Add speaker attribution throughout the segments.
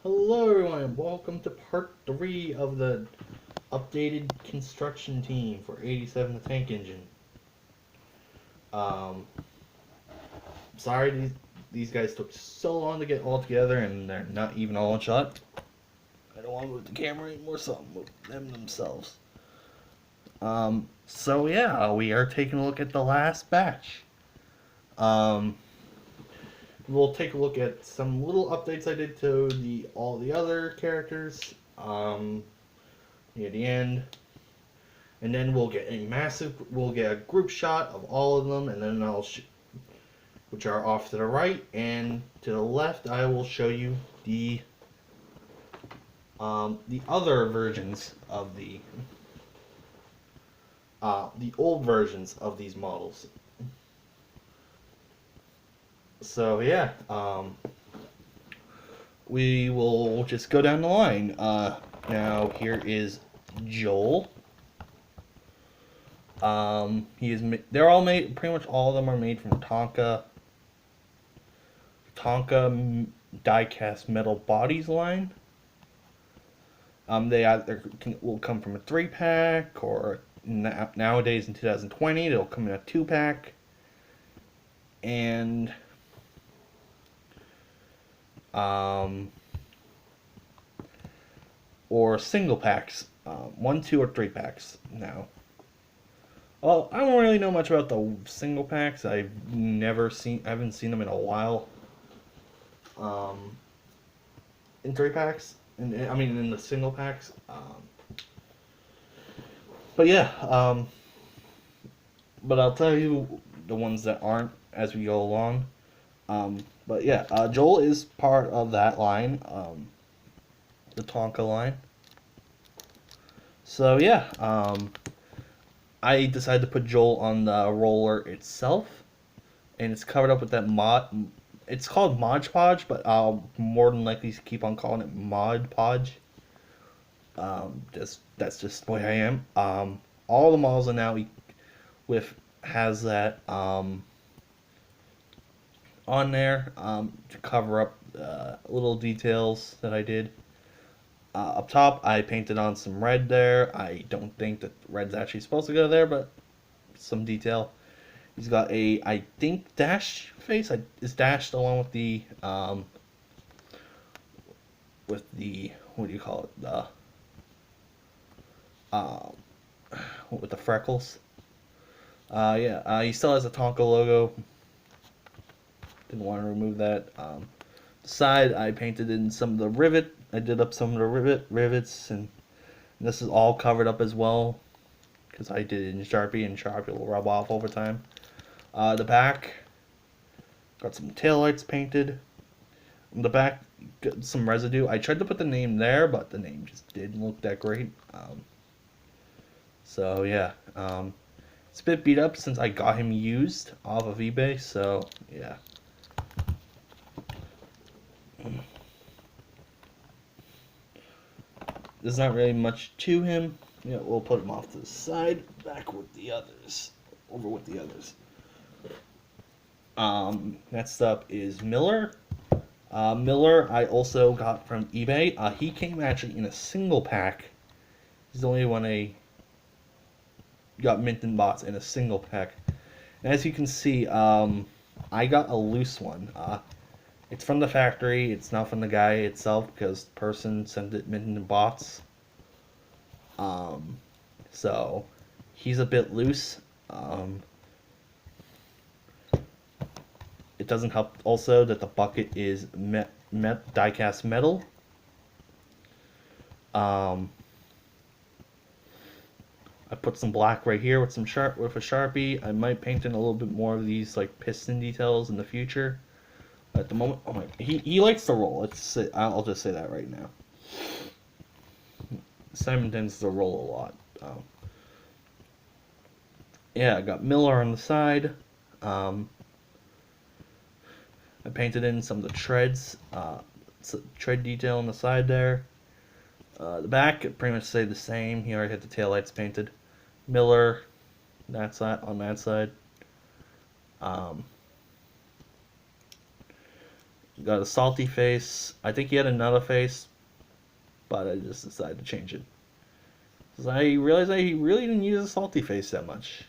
Speaker 1: Hello everyone and welcome to part 3 of the updated construction team for 87 the tank engine. Um, sorry these guys took so long to get all together and they're not even all in shot. I don't want to move the camera anymore, so I'll move them themselves. So yeah, we are taking a look at the last batch. Um, we'll take a look at some little updates I did to all the other characters. Near the end. And then we'll get a group shot of all of them, and then which are off to the right, and to the left I will show you the other versions of the old versions of these models. So yeah, we will just go down the line. Now here is Joel. They're all made. Pretty much all of them are made from Tonka die-cast metal bodies line. They either will come from a 3-pack, or nowadays in 2020 they'll come in a 2-pack, and or single packs, 1, 2, or 3-packs now. Well, I don't really know much about the single packs. I haven't seen them in a while. In 3-packs, in the single packs. But yeah, but I'll tell you the ones that aren't as we go along. But yeah, Joel is part of that line, the Tonka line. So yeah, I decided to put Joel on the roller itself, and it's covered up with that mod. It's called Mod Podge, but I'll more than likely keep on calling it Mod Podge. That's just the way I am. All the models are now has that on there to cover up little details that I did. Up top, I painted on some red there. I don't think that red's actually supposed to go there, but some detail. He's got I think, dash face. It's dashed along with what do you call it? Um, with the freckles. Yeah, he still has a Tonka logo. Didn't want to remove that. The side, I painted in some of the rivet. I did up some of the rivets, and this is all covered up as well because I did it in Sharpie, and Sharpie will rub off over time. The back, got some taillights painted. On the back, got some residue. I tried to put the name there, but the name just didn't look that great. So yeah, it's a bit beat up since I got him used off of eBay. So yeah. There's not really much to him. Yeah, we'll put him off to the side, back with the others, over with the others. Next up is Miller. Miller, I also got from eBay. He came actually in a single pack. He's the only one I got mint and bots in a single pack. And as you can see, I got a loose one. It's from the factory. It's not from the guy itself because the person sent it mint and bots. So he's a bit loose. It doesn't help also that the bucket is die-cast metal. I put some black right here with a Sharpie. I might paint in a little bit more of these like piston details in the future. But at the moment, oh my, he likes to roll. I'll just say that right now. Simon tends to roll a lot. Yeah, I got Miller on the side. I painted in some of the treads, tread detail on the side there. The back, pretty much stayed the same. He already had the taillights painted. Miller, that side on that side. got a salty face. I think he had another face, but I just decided to change it. Because I realized I really didn't use a salty face that much.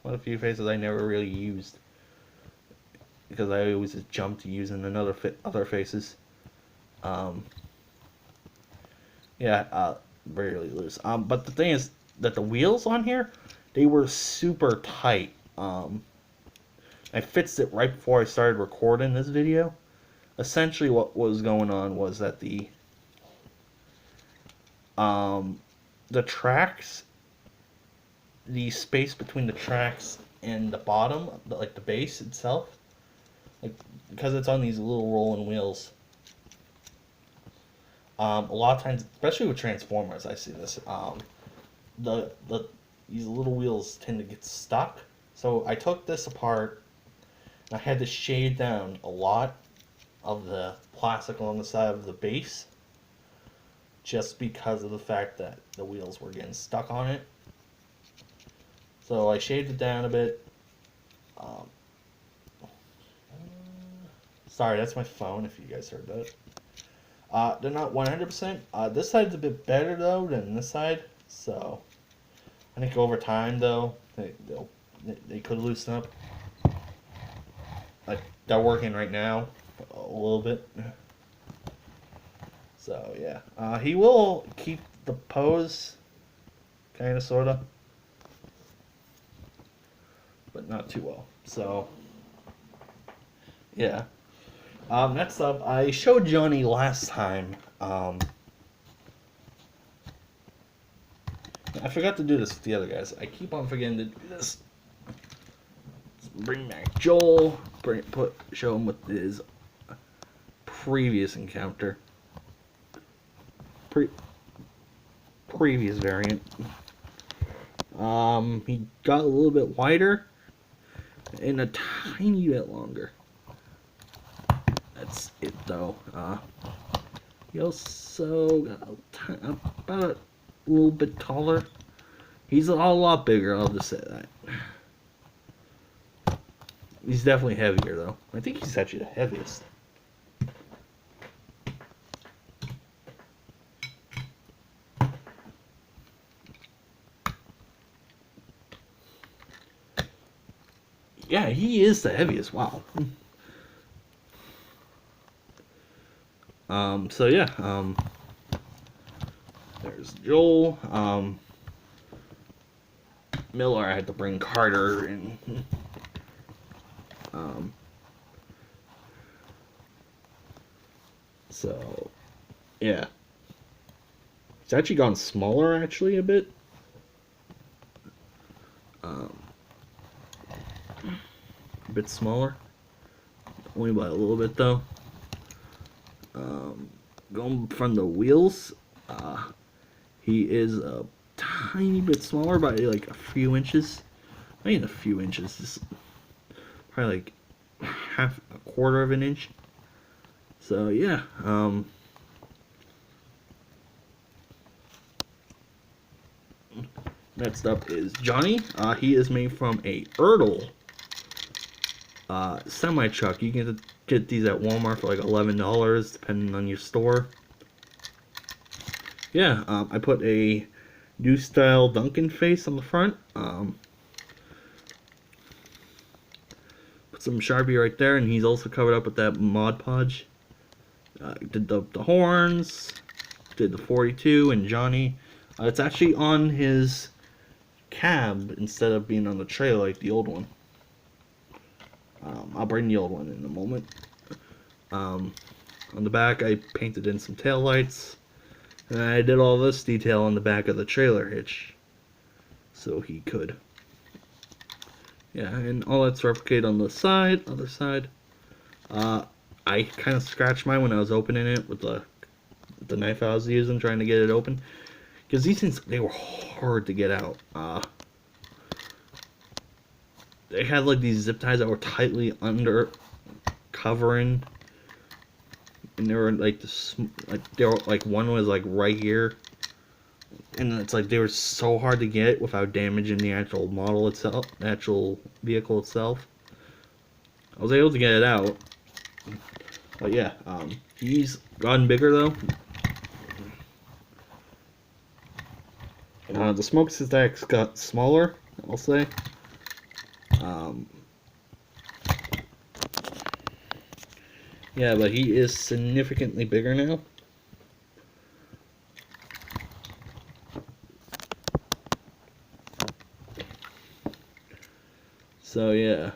Speaker 1: One of the few faces I never really used. Because I always just jumped to using other faces. Yeah, really loose. But the thing is that the wheels on here, they were super tight. I fixed it right before I started recording this video. Essentially, what was going on was that the tracks, the space between the tracks and the bottom, like the base itself, like because it's on these little rolling wheels. A lot of times, especially with Transformers, I see this. The these little wheels tend to get stuck. So I took this apart. And I had to shade down a lot of the plastic along the side of the base, just because of the fact that the wheels were getting stuck on it. So I shaved it down a bit. Sorry, that's my phone. If you guys heard that. They're not 100%. This side's a bit better though than this side. So I think over time though, they could loosen up. Like they're working right now a little bit. So yeah, he will keep the pose, kind of, sorta, but not too well. So yeah. Next up, I showed Johnny last time. I forgot to do this with the other guys. I keep on forgetting to do this. Bring back Joel. Show him with his previous encounter. Previous variant. He got a little bit wider and a tiny bit longer. That's it though. He also got about a little bit taller. He's a lot bigger, I'll just say that. He's definitely heavier though. I think he's actually the heaviest. Yeah, he is the heaviest. Wow. So yeah, there's Joel. Miller, I had to bring Carter in. So yeah, it's actually gone smaller actually a bit. A bit smaller, only by a little bit though. Going from the wheels, he is a tiny bit smaller by like a few inches. I mean a few inches, just probably like a quarter of an inch. So yeah, next up is Johnny. He is made from a Ertl semi truck. You can get these at Walmart for like $11, depending on your store. Yeah, I put a new style Duncan face on the front. Put some Sharpie right there, and he's also covered up with that Mod Podge. Did the horns, did the 42, and Johnny. It's actually on his cab instead of being on the trailer like the old one. I'll bring the old one in a moment. On the back, I painted in some tail lights, and I did all this detail on the back of the trailer hitch, so he could. Yeah, and all that's replicated on the other side. I kind of scratched mine when I was opening it with the knife I was using, trying to get it open, because these things, they were hard to get out. They had like these zip ties that were tightly under covering, and they were like one was like right here, and it's like they were so hard to get without damaging the actual model itself, the actual vehicle itself. I was able to get it out, But yeah, he's gotten bigger though. The smokestack's got smaller, I'll say. Um, yeah, but he is significantly bigger now. So yeah,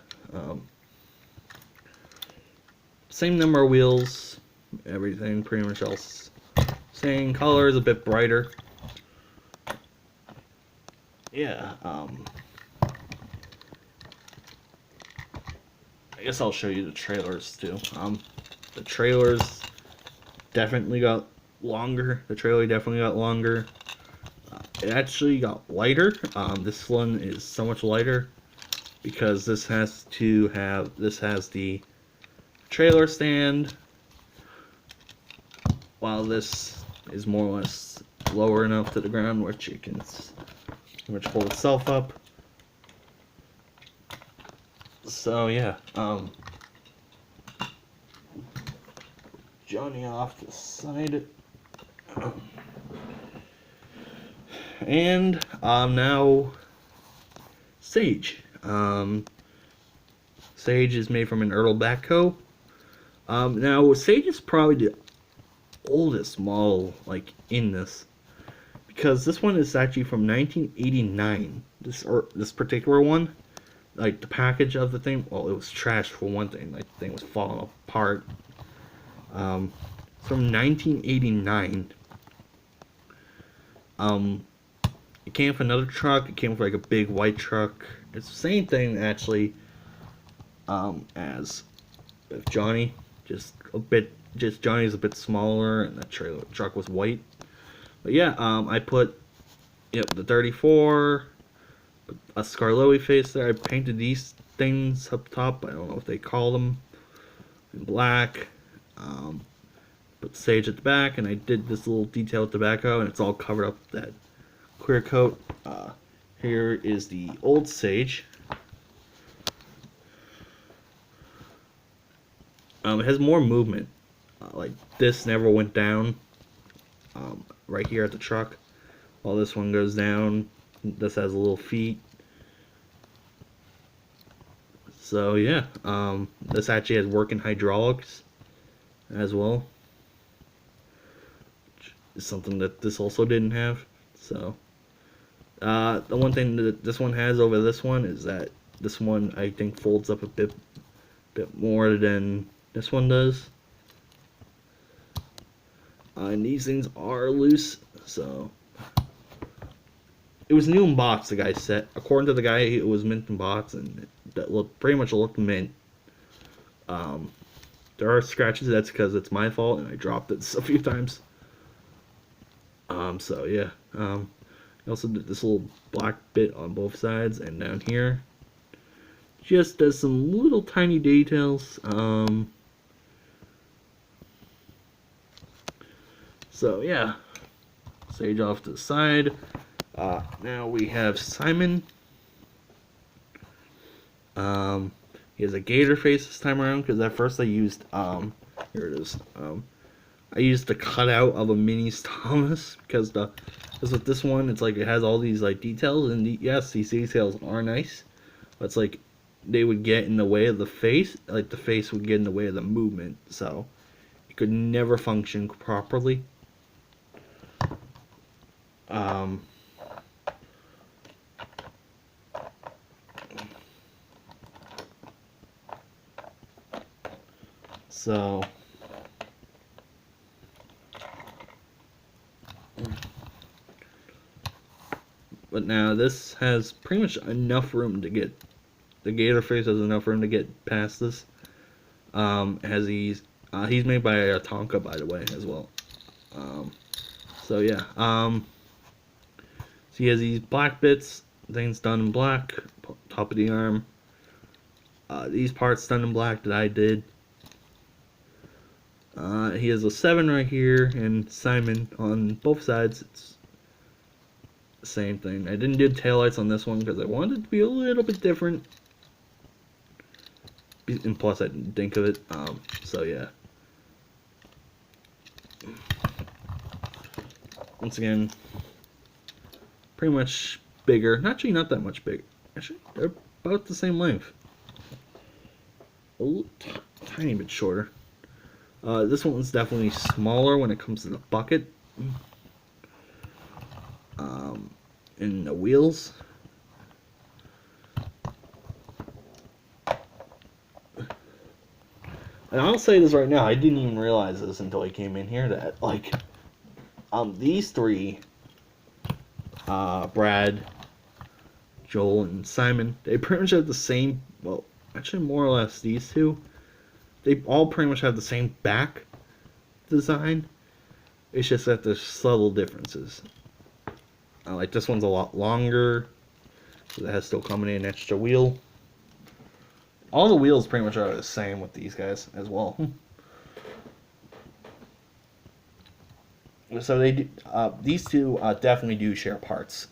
Speaker 1: same number of wheels, everything pretty much else. Same color is a bit brighter. Yeah, I guess I'll show you the trailers too. The trailers definitely got longer. The trailer definitely got longer. It actually got lighter. This one is so much lighter because this has the trailer stand, while this is more or less lower enough to the ground which it can pretty much hold itself up. So yeah, Johnny off to the side. And now Sage. Sage is made from an Ertl backhoe. Now Sage is probably the oldest model like in this, because this one is actually from 1989. This particular one, like the package of the thing, well, it was trashed for one thing. Like the thing was falling apart. From 1989. It came with another truck. It came with like a big white truck. It's the same thing actually, as if Johnny, just Johnny's a bit smaller, and that truck was white. But yeah, I put the 34, a Scarlowi face there. I painted these things up top. I don't know what they call them, in black. Put Sage at the back, and I did this little detail at the backhoe, and it's all covered up with that clear coat. Here is the old Sage. It has more movement. Like this never went down. Right here at the truck, while this one goes down. This has a little feet. So yeah, this actually has working hydraulics as well, which is something that this also didn't have. So the one thing that this one has over this one is that this one I think folds up a bit more than this one does. And these things are loose, so it was new in box. The guy said, according to the guy, it was mint in box, and that pretty much looked mint. There are scratches. That's because it's my fault, and I dropped it a few times. So yeah. I also did this little black bit on both sides and down here. Just does some little tiny details. So yeah, Sage off to the side. Now we have Simon. He has a gator face this time around, because at first I used here it is. I used the cutout of a mini Thomas, because with this one, it's like it has all these like details, and yes, these details are nice, but it's like they would get in the way of the face. Like the face would get in the way of the movement, so it could never function properly. So but now this has pretty much enough room to get, the gator face has enough room to get past this. He's made by a Tonka, by the way, as well. So yeah, so he has these black bits, things done in black, top of the arm. These parts done in black that I did. He has a 7 right here, and Simon on both sides. It's the same thing. I didn't do taillights on this one because I wanted it to be a little bit different. And plus, I didn't think of it. So yeah. once again, pretty much bigger. Actually, not that much bigger. Actually, they're about the same length. A tiny bit shorter. This one's definitely smaller when it comes to the bucket. And the wheels. And I'll say this right now, I didn't even realize this until I came in here, that, like, these three, Brad, Joel, and Simon, they pretty much have the same, well, actually more or less these two, they all pretty much have the same back design. It's just that there's subtle differences. Like, this one's a lot longer, so that has still coming in an extra wheel. All the wheels pretty much are the same with these guys as well. So they do, these two definitely do share parts.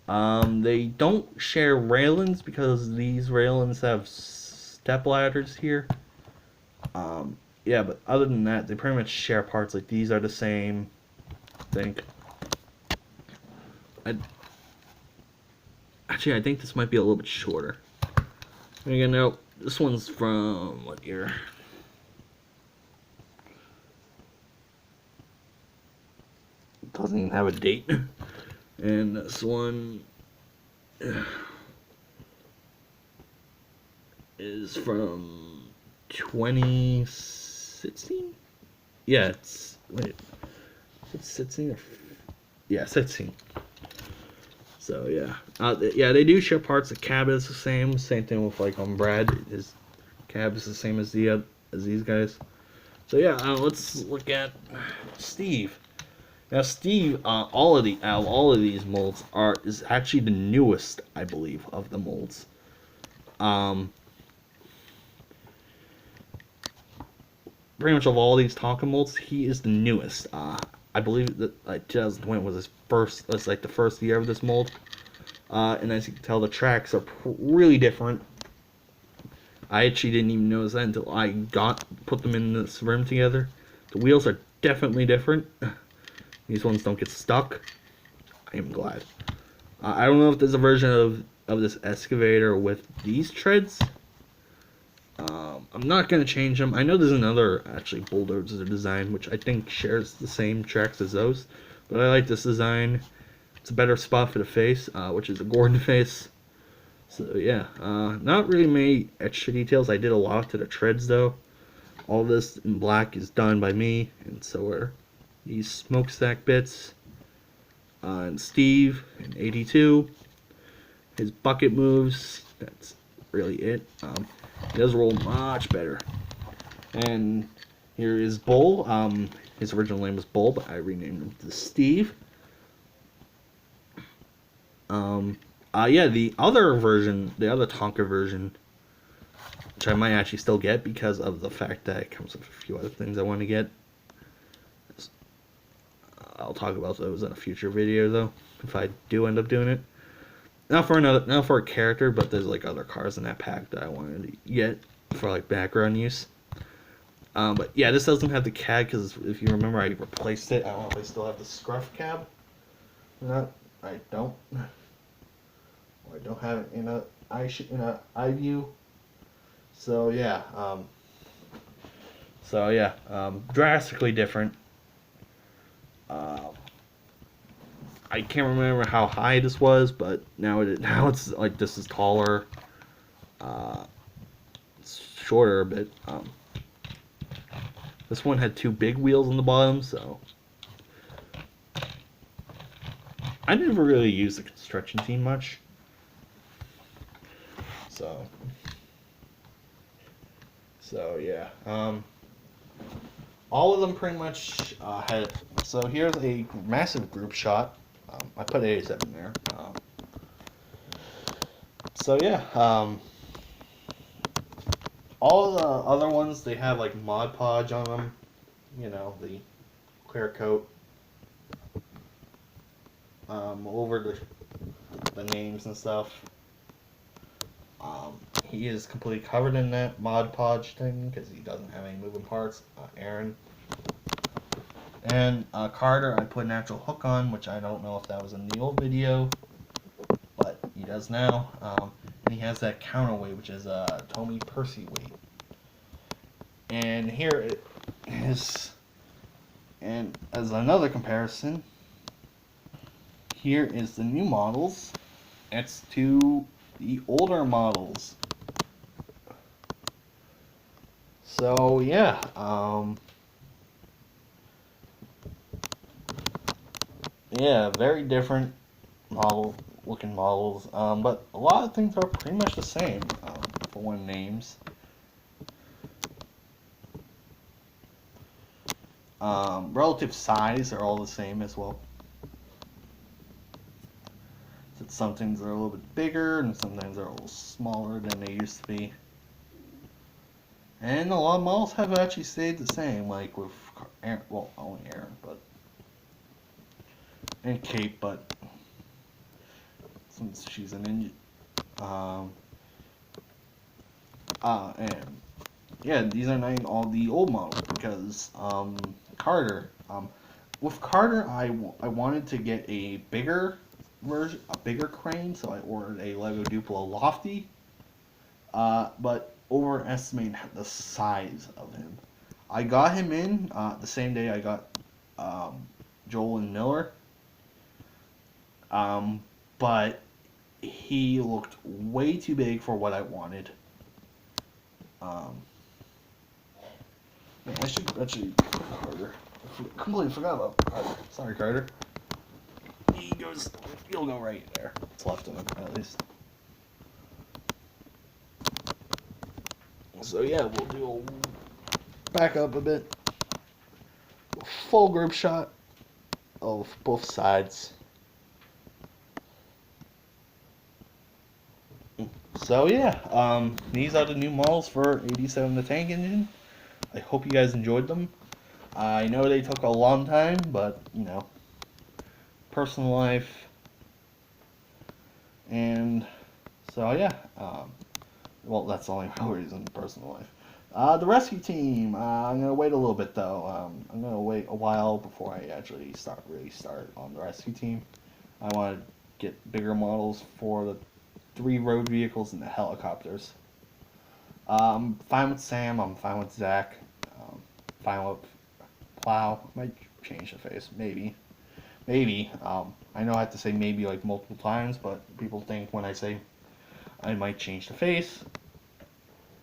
Speaker 1: They don't share railings because these railings have step ladders here. Yeah, but other than that, they pretty much share parts. Like, these are the same, I think. Actually, I think this might be a little bit shorter. And again, no, this one's from what year? It doesn't even have a date. And this one is from 2016? Yeah, it's, wait, it's 16 or, yeah, 16. So yeah, yeah, they do share parts. The cab is the same. Same thing with like Brad. His cab is the same as these guys. So yeah, let's look at Steve. Now Steve, all of these molds is actually the newest, I believe, of the molds. Pretty much of all these Tonka molds, he is the newest. I believe that like 2020 was his first. That's like the first year of this mold. And as you can tell, the tracks are really different. I actually didn't even notice that until I put them in this rim together. The wheels are definitely different. These ones don't get stuck. I am glad. I don't know if there's a version of this excavator with these treads. I'm not going to change them. I know there's another, actually, bulldozer design, which I think shares the same tracks as those. But I like this design. It's a better spot for the face, which is a Gordon face. So, yeah. Not really many extra details. I did a lot to the treads, though. All this in black is done by me, and so are these smokestack bits. And Steve in 82. His bucket moves. That's really it. He does roll much better. And here is Bull. His original name was Bull, but I renamed him to Steve. Yeah, the other version, the other Tonka version, which I might actually still get because of the fact that it comes with a few other things I want to get. I'll talk about those in a future video, though, if I do end up doing it. Not for a character, but there's like other cars in that pack that I wanted to get for like background use. But yeah, this doesn't have the cab because if you remember, I replaced it. I don't know if I still have the scruff cab. No, I don't. Or I don't have it in a eye view. So yeah, drastically different. I can't remember how high this was, but now it's like this is taller. It's shorter a bit. This one had two big wheels on the bottom, so I never really used the construction team much. So yeah. All of them pretty much had. So here's a massive group shot. I put 87 there. So yeah. All the other ones, they have like Mod Podge on them. You know, the clear coat over the names and stuff. He is completely covered in that Mod Podge thing because he doesn't have any moving parts. Aaron. And Carter, I put an actual hook on, which I don't know if that was in the old video, but he does now. And he has that counterweight, which is a Tommy Percy weight. And here it is. And as another comparison, here is the new models. It's to the older models. So yeah, yeah, very different looking models, but a lot of things are pretty much the same, for one names. Relative size are all the same as well. So some things are a little bit bigger and sometimes they're a little smaller than they used to be. And a lot of models have actually stayed the same, like with Aaron, well, only Aaron, but and Kate, but since she's an ninja, and yeah, these are not all the old models because Carter, with Carter, I wanted to get a bigger version, a bigger crane, so I ordered a Lego Duplo Lofty, but overestimated the size of him. I got him in the same day I got Joel and Miller, but he looked way too big for what I wanted. Man, I should actually put Carter. I completely forgot about Carter. Sorry, Carter. He'll go right there. What's left of him, at least. So yeah, we'll do a back up a bit. A full group shot of both sides. So yeah, these are the new models for 87 the Tank Engine. I hope you guys enjoyed them. I know they took a long time, but you know, personal life, and so yeah. Well, that's the only real reason, personal life. The rescue team. I'm gonna wait a little bit though. I'm gonna wait a while before I actually start on the rescue team. I want to get bigger models for the 3 road vehicles and the helicopters. I'm fine with Sam. I'm fine with Zach. Fine with Plow. Might change the face, maybe. Maybe. I know I have to say maybe like multiple times, but people think when I say I might change the face,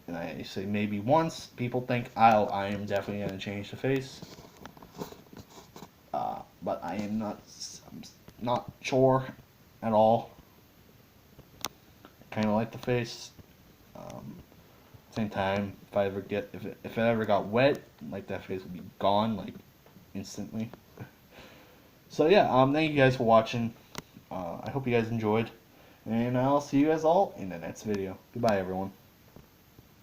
Speaker 1: and I say maybe once, people think, oh, I am definitely going to change the face. But I am not. I'm not sure at all. Kind of like the face. Same time, if it ever got wet, like that face would be gone like instantly. So yeah, thank you guys for watching. I hope you guys enjoyed, and I'll see you guys all in the next video. Goodbye, everyone.